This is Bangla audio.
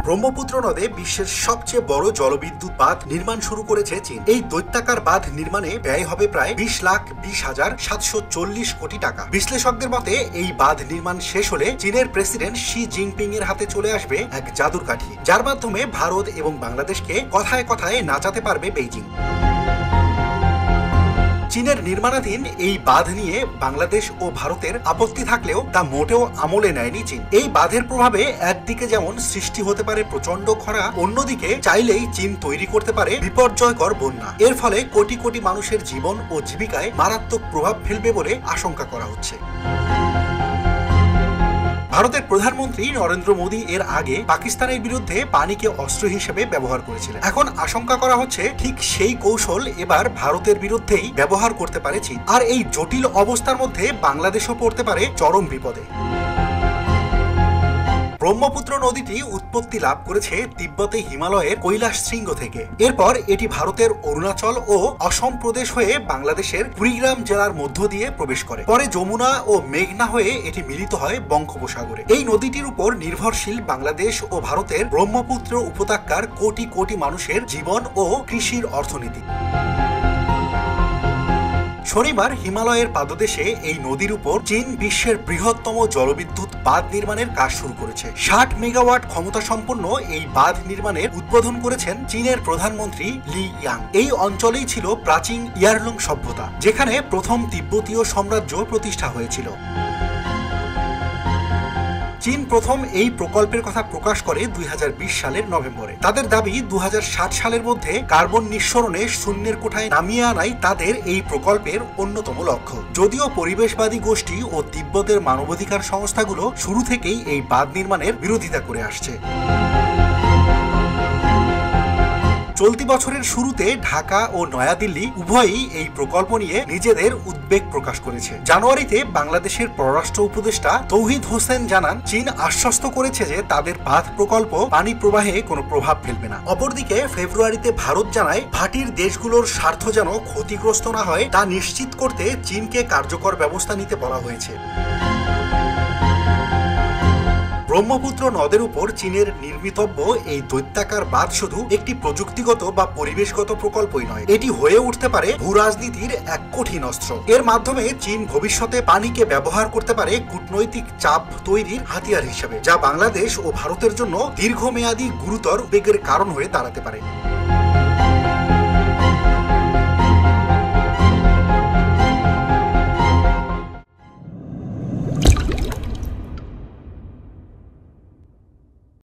ব্রহ্মপুত্র নদে বিশ্বের সবচেয়ে বড় জলবিদ্যুৎ বাঁধ নির্মাণ শুরু করেছে চীন। এই দৈত্যাকার বাঁধ নির্মাণে ব্যয় হবে প্রায় 20,20,740 কোটি টাকা। বিশ্লেষকদের মতে এই বাঁধ নির্মাণ শেষ হলে চীনের প্রেসিডেন্ট শি জিনপিং এর হাতে চলে আসবে এক জাদুর কাঠি, যার মাধ্যমে ভারত এবং বাংলাদেশকে কথায় কথায় নাচাতে পারবে বেইজিং। চীনের নির্মাণাধীন এই বাঁধ নিয়ে বাংলাদেশ ও ভারতের আপত্তি থাকলেও তা মোটেও আমলে নেয়নি চীন। এই বাঁধের প্রভাবে একদিকে যেমন সৃষ্টি হতে পারে প্রচন্ড খরা, অন্যদিকে চাইলেই চীন তৈরি করতে পারে বিপর্যয়কর বন্যা। এর ফলে কোটি কোটি মানুষের জীবন ও জীবিকায় মারাত্মক প্রভাব ফেলবে বলে আশঙ্কা করা হচ্ছে। ভারতের প্রধানমন্ত্রী নরেন্দ্র মোদী এর আগে পাকিস্তানের বিরুদ্ধে পানিকে অস্ত্র হিসেবে ব্যবহার করেছিলেন। এখন আশঙ্কা করা হচ্ছে ঠিক সেই কৌশল এবার ভারতের বিরুদ্ধেই ব্যবহার করতে পারে চীন। আর এই জটিল অবস্থার মধ্যে বাংলাদেশও পড়তে পারে চরম বিপদে। ব্রহ্মপুত্র নদীটি উৎপত্তি লাভ করেছে তিব্বতে হিমালয়ের কৈলাস শৃঙ্গ থেকে। এরপর এটি ভারতের অরুণাচল ও অসম প্রদেশ হয়ে বাংলাদেশের কুড়িগ্রাম জেলার মধ্য দিয়ে প্রবেশ করে। পরে যমুনা ও মেঘনা হয়ে এটি মিলিত হয় বঙ্গোপসাগরে। এই নদীটির উপর নির্ভরশীল বাংলাদেশ ও ভারতের ব্রহ্মপুত্র উপত্যকার কোটি কোটি মানুষের জীবন ও কৃষির অর্থনীতি। শনিবার হিমালয়ের পাদদেশে এই নদীর উপর চীন বিশ্বের বৃহত্তম জলবিদ্যুৎ বাঁধ নির্মাণের কাজ শুরু করেছে। 60 মেগাওয়াট ক্ষমতা সম্পন্ন এই বাঁধ নির্মাণের উদ্বোধন করেছেন চীনের প্রধানমন্ত্রী লি ইয়াং। এই অঞ্চলেই ছিল প্রাচীন ইয়ারলুং সভ্যতা, যেখানে প্রথম তিব্বতীয় সাম্রাজ্য প্রতিষ্ঠা হয়েছিল। চীন প্রথম এই প্রকল্পের কথা প্রকাশ করে 2020 সালের নভেম্বরে। তাদের দাবি 2060 সালের মধ্যে কার্বন নিঃসরণে শূন্যের কোঠায় নামিয়ে আনাই তাদের এই প্রকল্পের অন্যতম লক্ষ্য। যদিও পরিবেশবাদী গোষ্ঠী ও তিব্বতের মানবাধিকার সংস্থাগুলো শুরু থেকেই এই বাঁধ নির্মাণের বিরোধিতা করে আসছে। চলতি বছরের শুরুতে ঢাকা ও নয়াদিল্লি উভয়ই এই প্রকল্প নিয়ে নিজেদের উদ্বেগ প্রকাশ করেছে। জানুয়ারিতে বাংলাদেশের পররাষ্ট্র উপদেষ্টা তৌহিদ হোসেন জানান, চীন আশ্বস্ত করেছে যে তাদের বাঁধ প্রকল্প পানি প্রবাহে কোনো প্রভাব ফেলবে না। অপরদিকে ফেব্রুয়ারিতে ভারত জানায়, ভাটির দেশগুলোর স্বার্থ যেন ক্ষতিগ্রস্ত না হয় তা নিশ্চিত করতে চীনকে কার্যকর ব্যবস্থা নিতে বলা হয়েছে। ব্রহ্মপুত্র নদের উপর চীনের নির্মিতব্য এই দৈত্যাকার বাঁধ শুধু একটি প্রযুক্তিগত বা পরিবেশগত প্রকল্পই নয়, এটি হয়ে উঠতে পারে ভূরাজনীতির এক কঠিন অস্ত্র। এর মাধ্যমে চীন ভবিষ্যতে পানিকে ব্যবহার করতে পারে কূটনৈতিক চাপ তৈরির হাতিয়ার হিসেবে, যা বাংলাদেশ ও ভারতের জন্য দীর্ঘমেয়াদী গুরুতর উদ্বেগের কারণ হয়ে দাঁড়াতে পারে।